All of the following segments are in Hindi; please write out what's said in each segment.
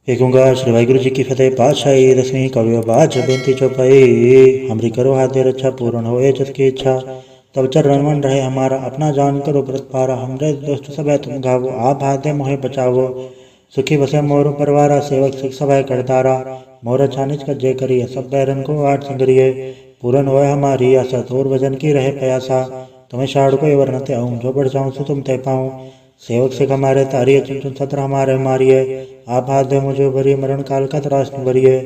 एक ओंकार श्री वाहिगुरु जी की फतेह। पातशाही दसवीं कवि बाज बेनती चौपाई। हमरी करो हाथे रक्षा पूर्ण होए जस की इच्छा। तब चरण मन रहे हमारा अपना जान करो व्रत पारा। हमरे दोस्त सब है तुम गावो आप हाथे मोहे बचावो। सुखी बसे मोर परवारा सेवक सिख सब है करतारा। मोर छानिज का जय करिए सब बैरन को आठ संगरिए। पूर्ण होए हमारी आशा तोर वजन की रहे प्यासा। तुम्हें शाड़ को वर्णते आऊँ जो बढ़ जाऊँ सो तुम तय पाऊँ। सेवक सिख हमारे तारिये चुन चुन सत्र हमारे मारिये। आप हाथ दे मुझे भरिए मरण काल का त्रासन भरिए।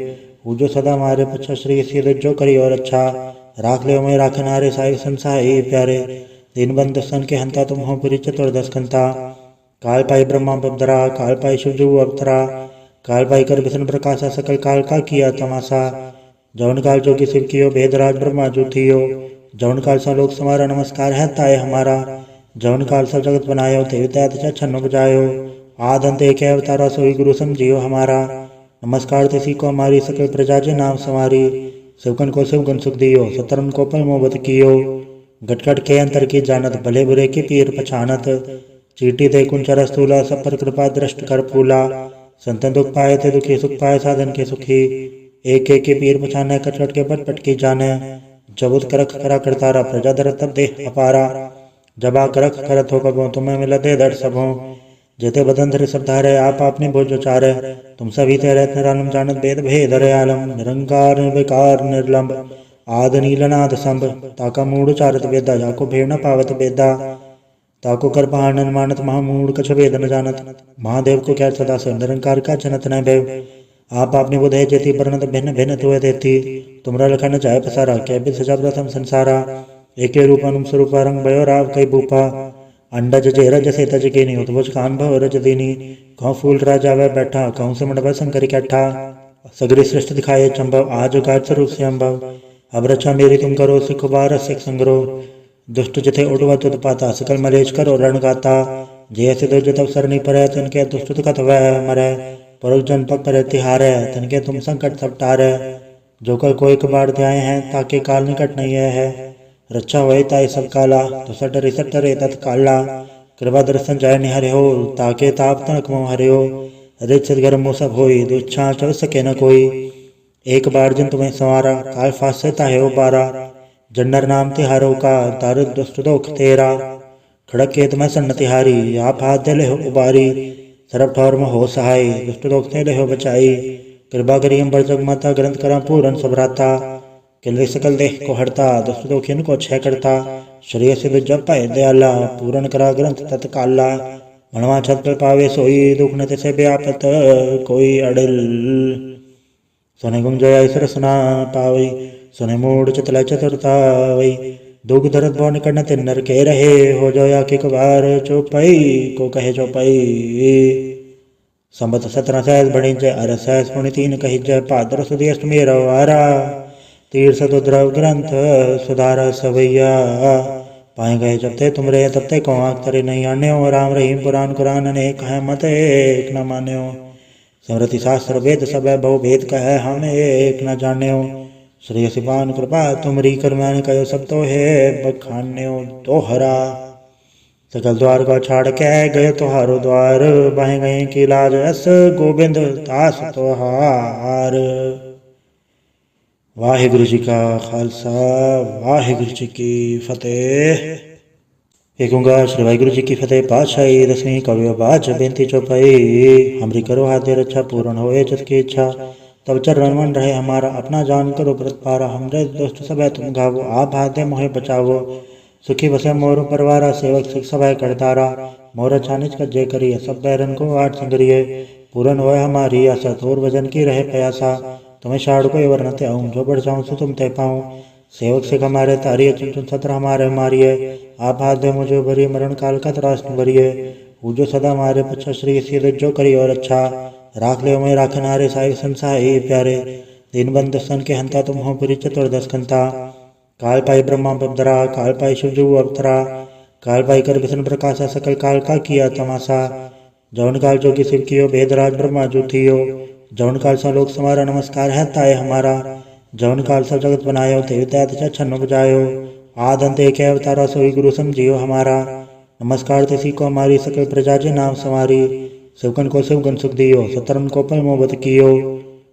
जो सदा हमारे पच्छा श्री सीध जो करी और अच्छा। राख ले मैं राखन हारे साई संसाई प्यारे। दिन बंद सन के हंता तुम हो पुरी चतुर्दश कंता। काल पाई ब्रह्मा बदरा काल पाई शिवजू अवतरा। काल पाई कर विष्णु प्रकाशा सकल काल का किया तमाशा। जौन काल जोगी शिव कियो भेदराज ब्रह्मा जो थियो। जौन काल सा लोक समारा नमस्कार है ताय हमारा। जौन काल सा जगत बनायो ते त्यात छन्न बजायो। आद अंत एक अवतारा सोई गुरु समझियो हमारा। नमस्कार तिसी को हमारी सकल प्रजा जे नाम संवारी। शिवकन को शिवगुण सुख दियो सतरन को पल मोहब्बत कियो। गटगट के अंतर की जानत भले बुरे की पीर पछानत। चीटी दे कुंचर स्थूला सब पर कृपा दृष्ट कर फूला। संतन दुख पाए थे दुखी सुख पाए साधन के सुखी। एक एक के पीर पछाने कटकट के पट पट की जाने। जबुत करख करा करतारा प्रजा दर तब देह अपारा। जब आ करख करत हो कबो तुम्हें मिला दे दर सबों। जेते बदन धरे सब धारे आप आपने भोज चारे। तुम सभी ते रहत निरालम जानत भेद भेद हरे आलम। निरंकार निर्विकार निर्लंब आद नीलनाद संभ। ताका मूड चारत वेदा जाको भेड़ न पावत बेदा। ताको कर पहाड़न मानत महामूड कछ भेद न जानत। महादेव को क्या सदा से निरंकार का जनत न भय। आप आपने बुधे जेती परनत भिन्न भिन्न तुए देती। तुमरा लखन जाय पसारा क्या बिद सजा प्रथम संसारा। एके रूप अनुम स्वरूप रंग भयो राव कई भूपा। अंडज जेरज से तज के नहीं उतभुज कान भव रज दीनी। कहूँ फूल राजा वह बैठा कहूँ से मंडप शंकर कैठा। सगरी सृष्टि दिखाए चंबव आज कार्य स्वरूप से अम्बव। अब रक्षा मेरी तुम करो सिख बार सिख संग्रो। दुष्ट जथे उड़वा तुद पाता सकल मलेच करो रण गाता। जैसे दो जतव सरनी परे तनके दुष्ट कथ वह मरे। परुष जन पग पर तिहारे तनके तुम संकट सब टारे। जो कर कोई कबाड़ ध्याय हैं ताके काल निकट नहीं है। रक्षा होए ताई सब काला तो सटरे सटरे तत्काला। कृपा दर्शन जाय निहरे हो ताके ताप तनक मोह हरे हो। रिच सदगर मोह सब होई दुच्छा चल सके न कोई। एक बार जिन तुम्हें संवारा काल फास से ताहे हो बारा। जन्नर नाम तिहारो का तार दुष्ट दोख तेरा। खड़क के तुम्हें सन्न तिहारी आप हाथ दे ले हो उबारी। सरब ठौर में हो सहाय दुष्ट दोख से ले हो बचाई। कृपा करी हम जग माता ग्रंथ करा पूरन सबराता। किले सकल देह को हरता दुष्ट दोखिन को क्षय करता। श्रेय सिद्ध जब पाए दयाला पूरन करा ग्रंथ तत्काला। मनवा छत पर पावे सोई दुख न तिसे व्यापत कोई अड़िल। सुने गुम जया ईश्वर सुना पावई सुने मूड चतला चतुरतावई। दुख दर्द भव निकट न तिन नर के रहे हो जोया के कबार चौपाई को कहे चौपाई। संबत 17 सहस बणी जय अर सहस पुण्य 3 कही जय। पादर सुधी अष्टमी रवारा तीर्थ द्रव ग्रंथ सुधारा सवैया। पाए गए जब ते तुमरे तब ते को आख तरे नहीं आन्यो। राम रहीम पुराण कुरान अनेक है मत एक न मान्यो। स्मृति शास्त्र वेद सब बहु भेद कह हम एक न जान्यो। श्री सिपान कृपा तुमरी करमान कयो सब तो है बखान्यो दोहरा। सकल द्वार का छाड़ के गए तुहारो द्वार। बाहे गए की लाज अस गोविंद दास तोहार। वाहिगुरु जी का खालसा वाहिगुरु जी की फतेह। एक ओंकार श्री वाहिगुरु जी की फतेह। पातशाही दसवीं कवि बाज बेनती चौपाई। हमरी करो हाथे रक्षा पूर्ण होए जस की इच्छा। तब चरण मन रहे हमारा अपना जान करो व्रत पारा। हमरे दोस्त सब है तुम गावो आप हाथे मोहे बचावो। सुखी बसे मोर परवारा सेवक सिख सब है करतारा। मोर छानिज का जय करिए सब बैरन को आठ संगरिए। पूर्ण होए हमारी आशा तोर वजन की रहे प्यासा। तुम्हें शाड़ को वर्णते आऊँ जो बढ़ जाऊँ सो तुम तय पाऊँ। सेवक सिख हमारे तारिये चुन चुन सत्र हमारे मारिये। आप हाथ दे मुझे भरिए मरण काल का त्रासन भरिए। जो सदा हमारे पच्छा श्री सीध जो करी और अच्छा। राख ले मैं राखन हारे साई संसाई प्यारे। दिन बंद सन के हंता तुम हो पुरी चतुर्दश कंता। काल पाई ब्रह्मा बदरा काल पाई शिवजू अवतरा। काल पाई कर विष्णु प्रकाशा सकल काल का किया तमाशा। जौन काल जोगी शिव कियो भेदराज ब्रह्मा जो थियो। जौन काल सा लोक समारा नमस्कार है ताय हमारा। जौन काल सा जगत बनायो ते त्यात छन्न बजायो। आद अंत एक अवतारा सोई गुरु समझियो हमारा। नमस्कार तिसी को हमारी सकल प्रजा जे नाम संवारी। शिवकन को शिवगन सुख दियो, सतरन को परमोबत कियो।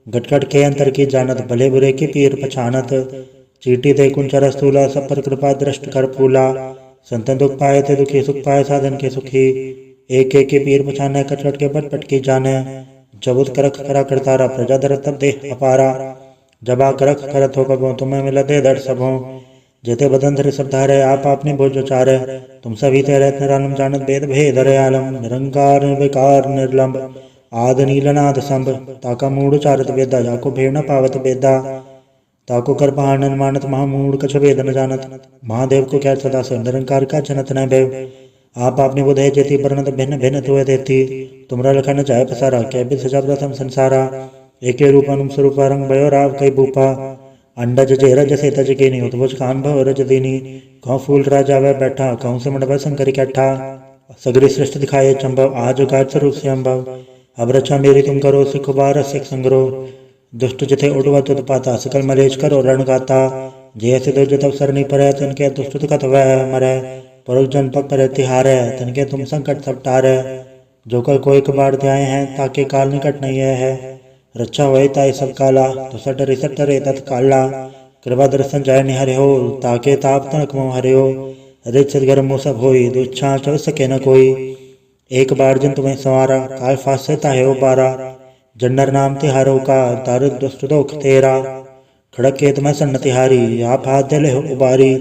गटगट के अंतर की जानत, भले बुरे की पीर पछानत। चीटी दे कुंचर स्थूला, सब पर कृपा दृष्ट कर फूला। संतन दुख पाए थे दुखी, सुख पाए साधन के सुखी। एक एक के पीर पछाने, कटकट के पट पट की जाने। जबुत करख करा करतारा, प्रजा दर तब देह अपारा। जबा करख करत हो कबो, तुम्हें मिला दे दर सबो। जेते बदन धरे सब धारे, आप आपने भोज चारे। तुम सभी ते रहत निरालम, जानत भेद भेद आलम। निरंकार निर्विकार निर्लंब, आद नीलनाद संभ। ताका मूढ़ चारत वेदा, जाको भेड़ न पावत बेदा। ताको कर पहाड़न मानत, महामूढ़ कछ भेद न जानत। महादेव को क्या सदा से, निरंकार का जनत न भय। आप आपने बुधे जेती, बरनत भिन्न भिन्न तुय देती। तुमरा लखन जाय पसारा, कै बिद सजा प्रथम संसारा। एके रूपनुम स्वरूप रंग भयो राव कई भूपा। अंडज जेरज से तज के नहीं, उतभुज कान भव रज दीनी। कहूँ फूल राजा वह बैठा, कहूँ से मंडप शंकर कैठा। सगरी सृष्टि दिखाए चंबव, आज गाय स्वरूप से अम्बव। अब रक्षा मेरी तुम करो, सिख बार सिख संग्रो। दुष्ट जिथे उड़वा तुद पाता, सकल मलेच करो रण गाता। जैसे दो जतव सरनी परै, तनके दुष्ट कथ वह मरै। परुष जन पग पर तिहारै, तनके तुम संकट सब टारै। जो कर कोई कबाड़ ध्याय हैं, ताके काल निकट नहीं है। रक्षा होए ताय सब काला, तो सटरे सटरे तत्काला। कृपा दर्शन जाय निहरे हो, ताके ताप तनक मोह हरे हो। रिच सदगर मोह सब होई, दुच्छा चल सके न कोई। एक बार जिन तुम्हें संवारा, काल फासे ताहे बारा। जन्नर नाम तिहारो का, दारुद दुष्ट दोख तेरा। खड़क के तुम्हें सन्न तिहारी, आप हाथ दे ले हो उबारी।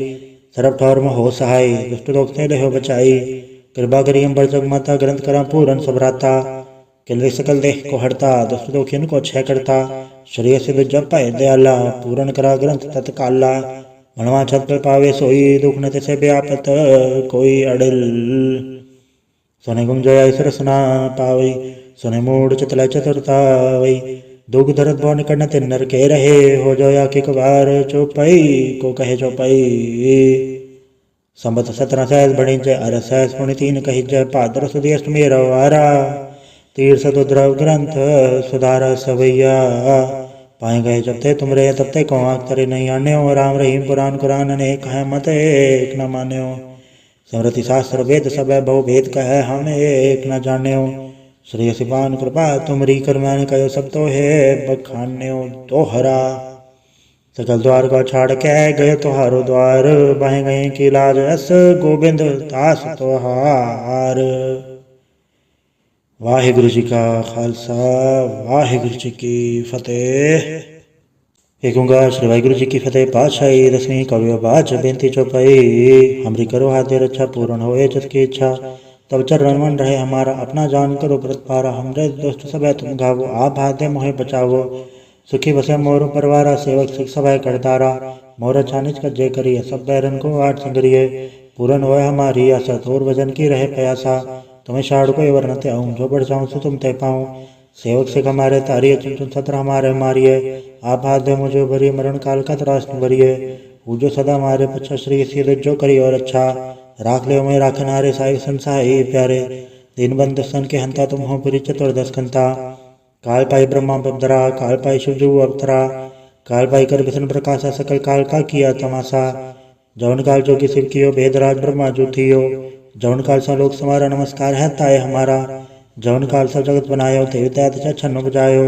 सरब ठौर में हो सहाय, दुष्ट दोख ते ले हो बचाई। कृपा करी अम्बर जग माता, ग्रंथ करा पूरन सबराता। किले सकल देह को हरता, दुष्ट दोखिन को क्षय करता। श्रेय सिद्ध जब पाए दयाला, पूरन करा ग्रंथ तत्काला। मनवा छत पर पावे सोई, दुख न तिसे व्यापत कोई अड़िल। सोने गुम जया सरसना पावई, सोने मूड चतला चतुरतावई। दुख दर्द भव निकट न तिन नर के रहे, हो जोया कि कबार चौपाई को कहे चौपाई। संबत 17 सहस बड़ी जय, अर सहस पुण्य 3 कही जय। पादर सुधी अष्टमी रवारा, तीर्थ द्रव ग्रंथ सुधारा सवैया। पाए गए जब ते तुमरे, तब ते को आँख तरे नहीं आन्यो। राम रहीम पुराण कुरान अनेक है, मत एक न मान्यो। स्मृति शास्त्र वेद सब बहु भेद कह, हम एक न जान्यो। श्री सिपान कृपा तुमरी, कर मैंने कहो सब तो है बखान्यो दोहरा। सकल द्वार को छाड़ के गए तुहारो द्वार, बाहें गए की लाज अस गोबिंद दास तोहार। वाहिगुरु जी का खालसा, वाहिगुरु जी की फतेह। एक ओंकार श्री वाहिगुरु जी की फतेह। पातशाही दसवीं कवि बाज बेनती चौपाई। हमरी करो हाथ रक्षा, पूर्ण होए जस की इच्छा। तब चरण मन रहे हमारा, अपना जान करो व्रत पारा। हमरे दोस्त सब तुम गावो, आप हाथ मोहे बचावो। सुखी बसे मोर परवारा, सेवक सिख सभय करतारा। मोर छानिज कर जय करिए, सब बैरन को आठ संगरिए। पूरन होए हमारी आशा, थोर भजन की रहे प्यासा। तुम्हें शाड़ को वर्ण ते आऊँ, जो बढ़ जाऊँ सो तुम ते पाऊँ। सेवक सिख हमारे तारिये, चुन चुन सत्र हमारे मारिये। आप हाथ दे मुझे भरिए, मरण काल का त्रास भरिए। जो सदा हमारे पच्छा, श्री सीध जो करी और अच्छा। राख ले मैं राखनारे, साई संसाई प्यारे। दीन बंद सन के हंता, तुम हो पुरी चतुर्दश कंता। काल पाई ब्रह्मा बदरा, काल पाई शिवजू अवतरा। काल पाई कर विष्णु प्रकाशा, सकल काल का किया तमाशा। जौन काल जोगी शिव कियो, भेदराज ब्रह्मा जो थियो। जौन काल सा लोक समारा, नमस्कार है ताय हमारा। जौन काल सा जगत बनायो, ते विद्या छन्न बजायो।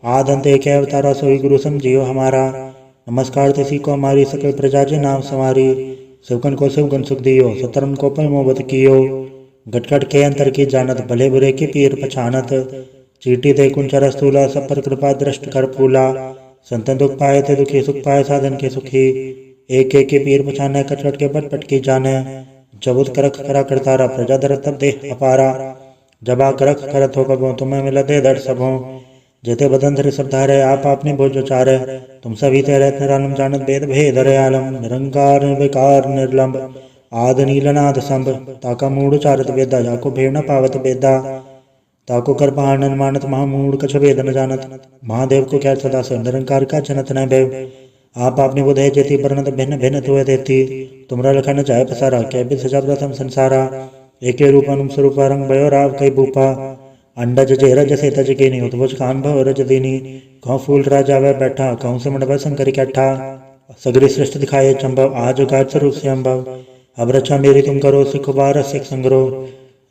आद अंत एक अवतारा, सोई गुरु समझियो हमारा। नमस्कार तिसी को हमारी, सकल प्रजा जे नाम समारी। शिवकन को शिवगन सुख दियो, सतरन को परमोबत कियो। गटगट के अंतर की जानत, भले बुरे की पीर पछानत। चीटी दे कुंचर स्थूला, सब पर कृपा दृष्ट कर फूला। संतन दुख पाए थे दुखी, सुख पाए साधन के सुखी। एक एक के पीर पछाने, कटकट के पट पट की जाने। जबुत करख करा करतारा, प्रजा दर तब देह अपारा। जबा करख करत हो कबो, तुम्हें मिला दे दर सबो। जेते बदन धरे सब धारे, आप आपने भोज चारे। तुम सभी ते रहत निरालम, जानत भेद भेद आलम। निरंकार निर्विकार निर्लंब, आद नीलनाद संभ। ताका मूढ़ चारत वेदा, जाको भेड़ न पावत बेदा। ताको कर पहाड़न मानत, महामूढ़ कछ भेद न जानत। महादेव को क्या सदा से, निरंकार का जनत न भय। आप आपने बुधे जेती, बरनत भिन्न भिन्न तुय देती। तुमरा लखन जाय पसारा, कै बिद सजा प्रथम संसारा। एके रूपनुम स्वरूप रंग भयो राव कई भूपा। अंडज जेरज से तज के नहीं, उतभुज कान भव रज दीनी। कहूँ फूल राजा वह बैठा, कहूँ से मंडप शंकर कैठा। सगरी सृष्टि दिखाए चंबव, आज गाय स्वरूप से अम्बव। अब रक्षा मेरी तुम करो, सिख बार सिख संग्रो।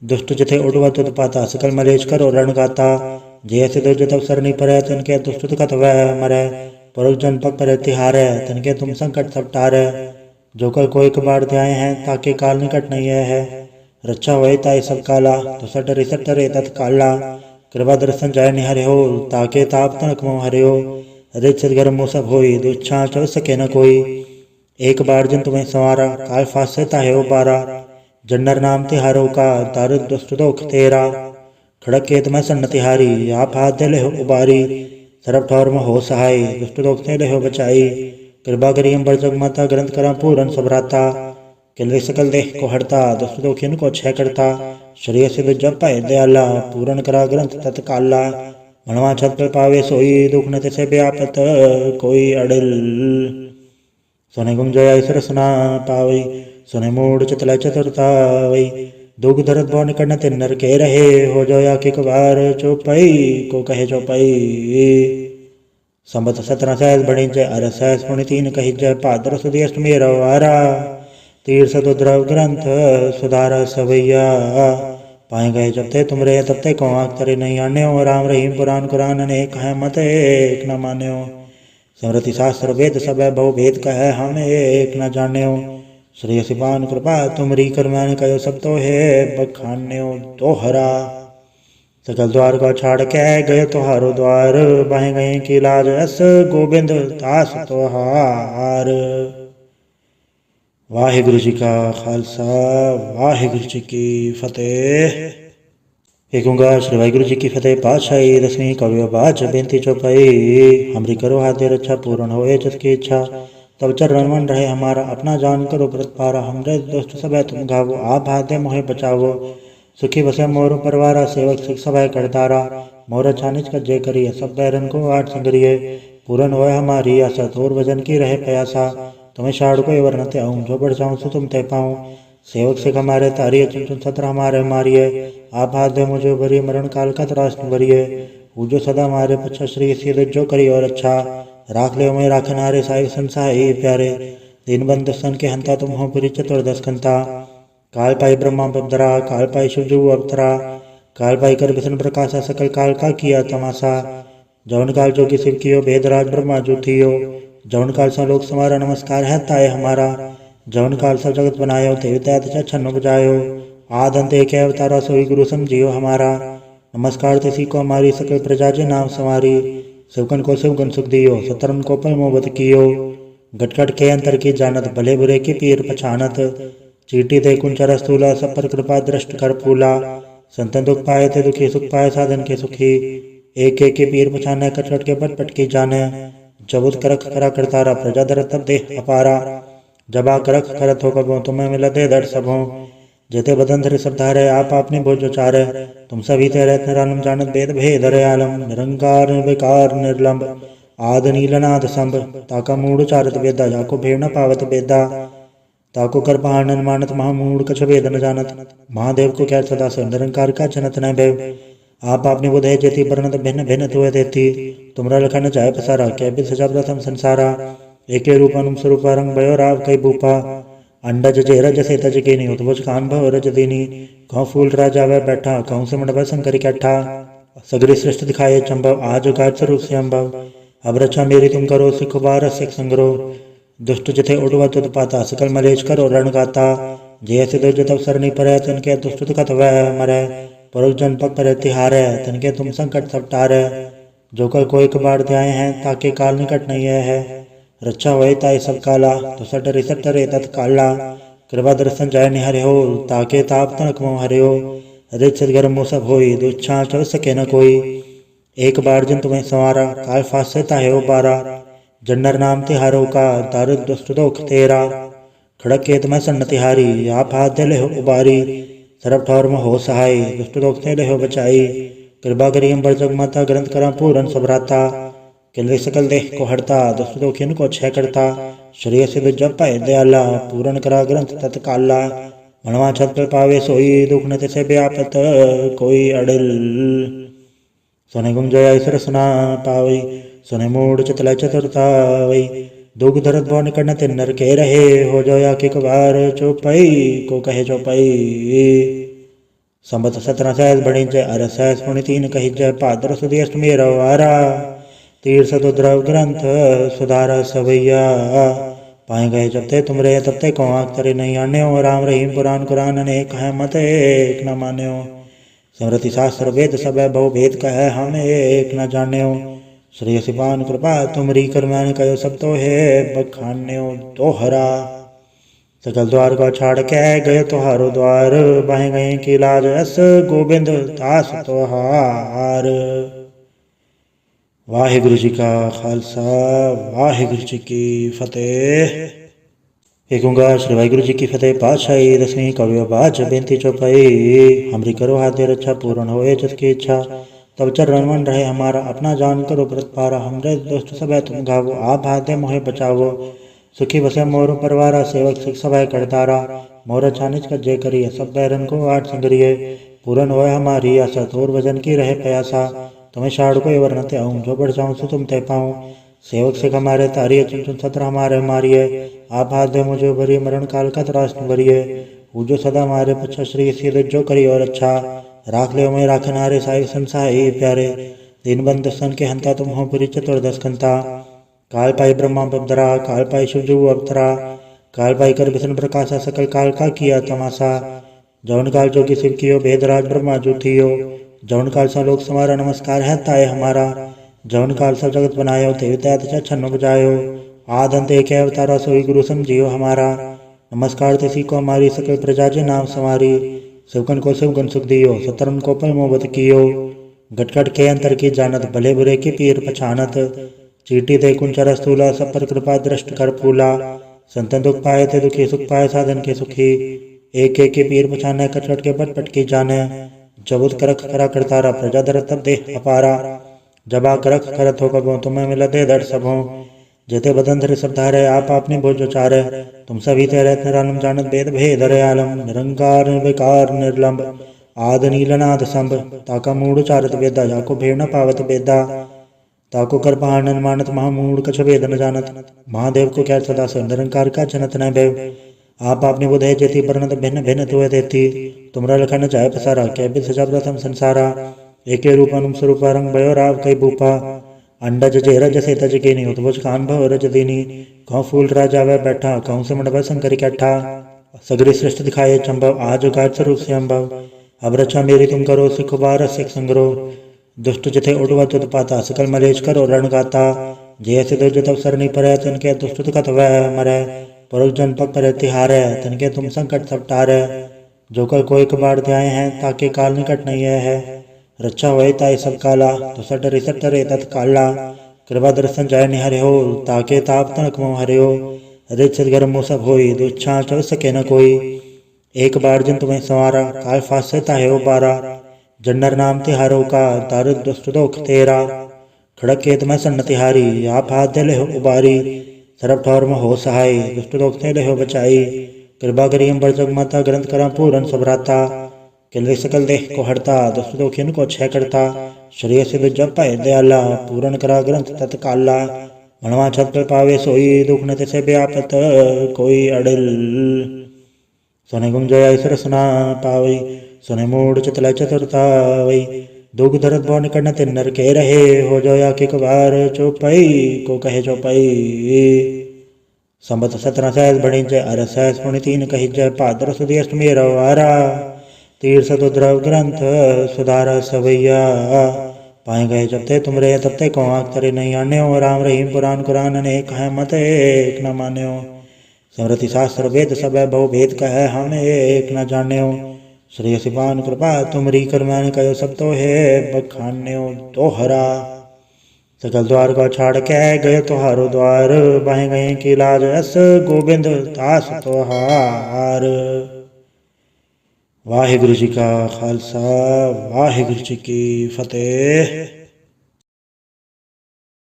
दुष्ट जिथे उड़वत उत्पाता सकल मलेश करो रण गाता। जैसे दो जो तब सरनी परै तिनके दुष्ट दुखत वह मरै। परुष जन पग पर तिहारै तिनके तुम संकट सब टारै। जो कर कोई कबाड़ ध्याय हैं ताके काल निकट नहीं है। रक्षा होए ताई सब काला तो सटरे सटरे तत्काला। कृपा दर्शन जाय निहरे हो ताके ताप तनक मोह हरे हो। रिच सदगर मुँह सब होई दुच्छा चल सके न कोई। एक बार जिन तुम्हें संवारा काल फांसे ताहे उबारा। जन्नर नाम तिहारो का दारुद दुष्ट दोख तेरा। खड़क केत में सन्न तिहारी आप हाथ दे ले हो उबारी। सरब ठौर में हो सहाय दुष्ट दोख से ले हो बचाई। कृपा करी अम्बर जग माता ग्रंथ करा पूरन सबराता। किले सकल देह को हड़ता दुष्ट दोखिन को छह करता। शरीर सिद्ध जब पाए दयाला पूरन करा ग्रंथ तत्काला। मनवा छत पर पावे सोई दुख न तिसे व्यापत कोई अड़िल। सोने गुम जया सरसना पावई सुने मूड चतला चतुरतावई। दुख दर्द बौन कर्ण तिन्नर के रहे हो जोया के कबार चौपाई को कहे चौपाई। संबत 17 सहस बणी जय अर सहस पुण्य 3 कही जय पादर सुधी अष्टमी रवारा। तीर सदुद्रव ग्रंथ सुधारा सवैया। पाए गए जब ते तुमरे तब ते को आँख तरे नहीं आन्यो। राम रहीम पुराण कुरान अनेक है मत एक न मान्यो। स्मृति शास्त्र वेद सब बहु भेद कह हम एक न जान्यो। श्री सिपान कृपा तुमरी करमैन कयो सब तो है बखान्यो तोहरा। सकल द्वार को छाड़ के गए तोहारो द्वार। बाहे गए की लाज अस गोबिंद दास तोहार। वाहिगुरु जी का खालसा वाहिगुरु जी की फतेह। एक ओंकार श्री वाहिगुरु जी की फतेह। पातशाही दसवीं कवि बाज बेनती चौपाई। हमरी करो हाथ रक्षा पूर्ण होए जिसकी इच्छा। तब चरण मन रहे हमारा अपना जान करो व्रत पारा। हमरे दोस्त सब तुम गावो आप हाथ दे मोहे बचावो। सुखी बसे मोर परवारा सेवक सिख सब करतारा। मोर छानिच कर जय करिए सब बैरन को आठ संगरिए। पूरन होए हमारी आशा तोर वजन की रहे प्यासा। तुम्हें शाड़ को वर्ण ते आऊँ जो बढ़ जाऊँ सो तुम ते पाऊँ। सेवक सिख हमारे तारिये चुन चुन सत्र हमारे मारिए। आप हाथ दे मुझे भरिए मरण काल का त्रास भरिए। जो सदा हमारे पच्छा श्री सीध जो करी और अच्छा। राख ले मैं राखनारे साई संसाई प्यारे। दीन बंद सन के हंता तुम हो पुरी चतुर्दश कंता। काल पाई ब्रह्मा बदरा काल पाई शिवजू अवतरा। काल पाई कर विष्णु प्रकाशा सकल काल का किया तमाशा। जौन काल जोगी शिव कियो भेदराज ब्रह्मा जो थियो। जौन काल सा लोक समारा नमस्कार है ताय हमारा। जौन काल सा जगत बनायो ते त्यात छन्न बजायो। आद अंत एक अवतारा सोई गुरु समझियो हमारा। नमस्कार तिसी को हमारी सकल प्रजा जे नाम संवारी। शिवकन को शिवगन सुख दियो सतरन को पल मोहबत कियो। गटगट के अंतर की जानत भले बुरे की पीर पछानत। चीटी दे कुंचर स्थूला सब पर कृपा दृष्ट कर फूला। संतन दुख पाए थे दुखी सुख पाए साधन के सुखी। एक एक के पीर पछाने कटकट के पट पट की जाने। जबुत करख करा करतारा प्रजा दर तब देह अपारा। जबा करख करत हो कबो तुम्हें मिला दे दर सबों। जेते बदन धरे सब धारे आप अपनी भोज चारे। तुम सभी ते रहत निरालम जानत भेद भेद आलम। निरंकार निर्विकार निर्लंब आद नीलनाद संभ। ताका मूड चारत वेदा जाको भेड़ न पावत बेदा। ताको कर पहाड़न मानत महामूड कछ वेद न जानत। महादेव को क्या सदा से निरंकार का जनत न भय। आप अपनी बुध है जेती वर्णत भिन्न भिन्न तुय देती। तुमरा लखन जाय पसारा क्या बिद सजा प्रथम संसारा। एके रूप अनुम स्वरूप रंग भयो राव कई भूपा। अंडज जेरज से तज के नहीं उतभुज कान भव रज दीनी। कहूँ फूल राजा वह बैठा कहूँ से मंडप शंकर कैठा। सगरी सृष्टि दिखाए चंबव आज गाज स्वरूप से अम्बव। अब रक्षा मेरी तुम करो सिख बार सिख संग्रो। दुष्ट जिथे उड़वत उत्पाता सकल मलेश करो रण गाता। जैसे दो जो तब सरनी परै तिनके दुष्ट दुखत वह मरै। परुष जन पग पर तिहारै तिनके तुम संकट सब टारै। जो कर कोई कबाड़ ध्याय हैं ताके काल निकट नहीं है। रक्षा होए ताई सब काला तो सटरे सटरे तत्काला। कृपा दर्शन जाय निहरे हो ताके ताप तनक मोह हरे हो। रिच सदगर मुँह सब होई दुच्छा चल सके न कोई। एक बार जिन तुम्हें संवारा काल फांसे ताहे उबारा। जन्नर नाम तिहारो का दारुद दुष्ट दोख तेरा। खड़क केत में सन्न तिहारी आप हाथ दे ले हो उबारी। सरब ठौर में हो सहाय दुष्ट दोख से ले हो बचाई। कृपा करी अम्बर जग माता ग्रंथ करा पूरन सबराता। किले सकल देह को हड़ता दुष्ट दोखिन को छह करता। शरीर सिद्ध जब पाए दयाला पूरन करा ग्रंथ तत्काला। मनवा छत पर पावे सोई दुख न तिसे व्यापत कोई अड़िल। सोने गुम जया सरसना पावई सुने मूड चतला चतुरतावई। दुख दर्द बौन कर्ण तिन्नर के रहे हो जोया के कबार चौपाई को कहे चौपाई। संबत 17 सहज बड़ी जय अर सहज पुण्य 3 कही जय भाद्र सुदी अष्टमी रवारा तीर सतुद्रव ग्रंथ सुधारा सवैया पाए गए जब ते तुम रे तब ते को आखतरे नहीं आन्यो राम रहीम पुराण कुरान अनेक है मत एक न मान्यो स्मृति शास्त्र वेद सब बहु भेद कह हम एक न जान्यो श्री सिपान कृपा तुमरी करमान कयो सब तो है बखान्यो दोहरा सकल द्वार को छाड़ के गए तुहारो द्वार बाहे गए की लाज अस गोबिंद दास तुहार। वाहिगुरु जी का खालसा वाहिगुरु जी की फतेह। एक ओंकार श्री वाहिगुरु जी की फतेह। पातशाही दसवीं कवियो बाज बेनती चौपाई हमरी करो हाथ रक्षा पूर्ण होए जस की इच्छा तब चरण मन रहे हमारा अपना जान करो व्रत पारा हमरे दोस्त सब तुम गावो आप हाथे मोहे बचावो सुखी बसे मोर परवारा सेवक सिख सभा करतारा मोर छानिज का जय करिए सब बैरन को आठ संगरिए पूर्ण होए हमारी आशा तोर वजन की रहे प्यासा तुम्हें शाड़ को वर्णते आऊँ जो बढ़ जाऊँ सो तुम तय पाऊँ सेवक सिख हमारे तारिये चुन चुन सत्र हमारे मारिये आप हाथ दे मुझे भरिए मरण काल का त्रासन भरिए पूजो सदा हमारे पच्छा श्री सीध जो करी और अच्छा राख ले मैं राखनारे साई संसाई प्यारे दिन बंद सन के हंता तुम हो पुरी चतुर्दश कंता काल पाई ब्रह्मा बदरा काल पाई शिवजू अवतरा काल पाई कर विष्णु प्रकाशा सकल काल का किया तमाशा जौन काल जोगी शिव कियो भेदराज ब्रह्मा जो थियो जौन काल सा लोक समारा नमस्कार है ताय हमारा जौन काल सा जगत बनायो देवता छन्न बजायो आदंत एक अवतारा सोई गुरु समझियो हमारा नमस्कार तिसी को हमारी सकल प्रजा जे नाम संवारी शिवकन को शिवगुण सुख दियो सतरन को पल मोहब्बत कियो गटगट के अंतर की जानत भले बुरे की पीर पछानत चीटी दे कुंचर स्थूला सब पर कृपा दृष्ट कर फूला संतन दुख पाए थे दुखी सुख पाए साधन के सुखी एक एक के पीर पछाने कटकट के पट पट की जाने जबुत करख करा करतारा प्रजा दर तब देह अपारा जबा करख करत हो कबो तुम्हें मिला दे दर सबों जेते बदन धरे सब धारे आप अपनी भोजो चारे तुम सभी ते रहत निरालम जानत भेद भेद हरे आलम निरंकार निर्विकार निर्लंब आद नीलनाद संभ ताका मूड चारत वेदा जाको भेड़ न पावत बेदा ताको कर पहाड़न मानत महामूड कछ वेद न जानत महादेव को क्या सदा से निरंकार का जनत न भय आप आपने बुध है जेती परनत भिन्न भिन्न तुए देती तुमरा लखन जाय पसारा क्या बिद सजा प्रथम संसारा एके रूप अनुम स्वरूप रंग भयो राव कई भूपा अंडज जेरज से तज के नहीं उतबुज कान भव रज दीनी कहूँ फूल राजा वह बैठा कहूँ से मंडप शंकर कैठा सगरी सृष्टि दिखाए चंबव आज उगार स्वरूप से अम्बव अब रक्षा मेरी तुम करो सिख बार सिख संग्रो दुष्ट जथे उड़वा तुद पाता सकल मलेश करो रण गाता जैसे दुर्ज तब सरनी पर तिनके दुष्ट कथ वह मरे परुष जन पग पर तिहारे तिनके तुम संकट सब टारे जो कर कोई कबाड़ ध्याय हैं ताके काल निकट नहीं है रक्षा होए ताई सब काला तो सटरे सटरे तत्काला कृपा दर्शन जाय निहरे हो ताके ताप तनक मोह हरे हो रिच सदगर्म मोह सब होई दुच्छा चल सके न कोई एक बार जिन तुम्हें संवारा काल फांसे ताहे हो बारा जन्नर नाम तिहारो का तार दुष्ट दोख तेरा खड़क के तुम्हें सन्न तिहारी आप हाथ दे ले हो उबारी सरब ठौर में हो सहाय दुष्ट दोख ते ले हो बचाई कृपा करी अम्बर जग माता ग्रंथ करा पूरन सबराता किले सकल देह को हरता दुष्ट दोखिन को क्षय करता श्रेय सिद्ध जब पाए दयाला पूरन करा ग्रंथ तत्काला मनवा छत पर पावे सोई दुख न तिसे व्यापत कोई अड़िल सोने गुम जया ईश्वर सुना पावई सोने मूड चतला चतुरता वई दुख धरत भव निकट न तिन्नर के रहे हो जोया के कबार चौपाई को कहे चौपाई संबत 17 सहज बड़ी जय अर सहज पुण्य 3 कही जय भाद्र सुदी अष्टमी रवारा तीर सतुद्रव ग्रंथ सुधारा सवैया पाए गए जब ते तुम रे तब ते को आखतरे नहीं आन्यो राम रहीम पुराण कुरान अनेक है मत एक न मान्यो स्मृति शास्त्र वेद सब बहु भेद कह हम एक न जान्यो श्री सिपान कृपा तुमरी करमान कयो सब तो है बखान्यो दोहरा सकल द्वार को छाड़ के गए तुहारो द्वार बाहे गए की लाज अस गोबिंद दास तुहार। वाहिगुरु जी का खालसा वाहिगुरु जी की फतेह।